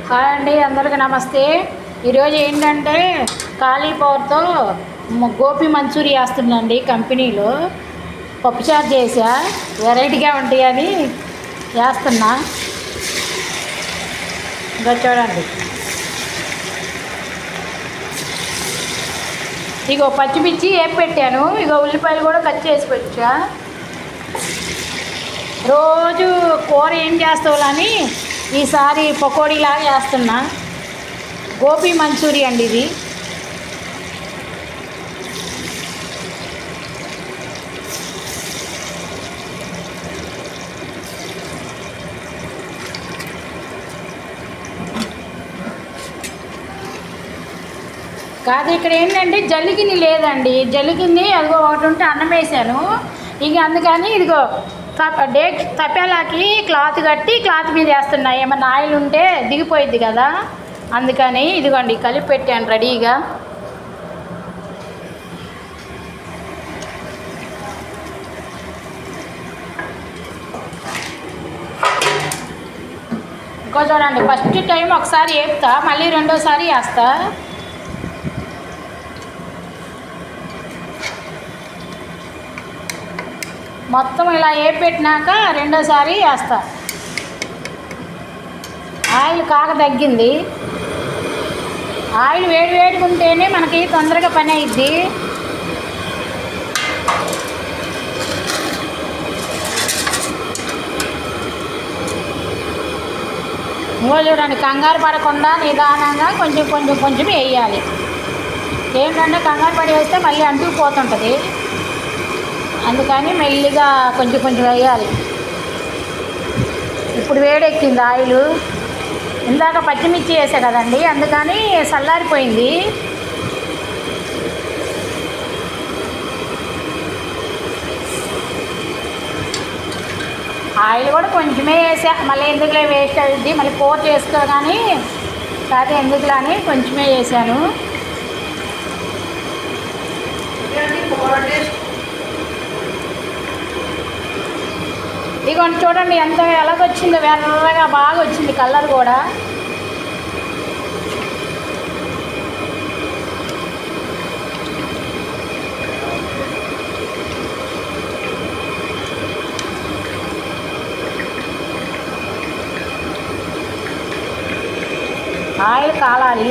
Hi అండి, అందరికీ నమస్తే. ఈరోజు ఏంటంటే కాలీఫ్లవర్తో గోపి మంచూరి వేస్తున్నాండి. కంపెనీలో పప్పుచారు చేసా, వెరైటీగా ఉంటాయని వేస్తున్నా. ఇంకా చూడండి, ఇగో పచ్చిమిర్చి వేపి పెట్టాను. ఇగో ఉల్లిపాయలు కూడా కట్ చేసి పెట్టా. రోజు కూర ఏం చేస్తావులని ఈసారి పకోడీలాగా చేస్తున్నా. గోపి మంచూరి అండి ఇది. కాదు, ఇక్కడ ఏంటంటే జల్లిగిన్ని లేదండి. జల్లిగిన్ని అదిగో ఒకటి ఉంటే అన్నం వేసాను. ఇక అందుకని ఇదిగో తపేలాకి క్లాత్ కట్టి క్లాత్ మీద వేస్తున్నా. ఏమన్నా ఆయిల్ ఉంటే దిగిపోయిద్ది కదా, అందుకని ఇదిగోండి కలిపి పెట్టాను రెడీగా. ఇంకో చూడండి, ఫస్ట్ టైం ఒకసారి వేపుతా, మళ్ళీ రెండోసారి వేస్తా. మొత్తం ఇలా పెట్టినాక రెండోసారి వేస్తా. ఆయిల్ కాక తగ్గింది. ఆయిల్ వేడిగా ఉంటేనే మనకి తొందరగా పని అయ్యిద్ది. ఇంకో చూడండి, కంగారు పడకుండా నిదానంగా కొంచెం వేయాలి. ఏంటంటే కంగారు పడి వేస్తే మళ్ళీ అంటుకుపోతుంటుంది, అందుకని మెల్లిగా కొంచెం వేయాలి. ఇప్పుడు వేడెక్కింది ఆయిల్. ఇందాక పచ్చిమిర్చి వేసా కదండి, అందుకని చల్లారిపోయింది. ఆయిల్ కూడా కొంచెమే వేసా, మళ్ళీ ఎందుకులే వేస్ట్ అవుద్ది, మళ్ళీ కూర చేసుకో కానీ కాదు ఎందుకులే అని కొంచెమే వేసాను. ఇదిగోండి చూడండి ఎంత ఎలాగొచ్చిందో, వెర్రగా బాగా వచ్చింది కలర్ కూడా. ఆయిల్ కాలాలి.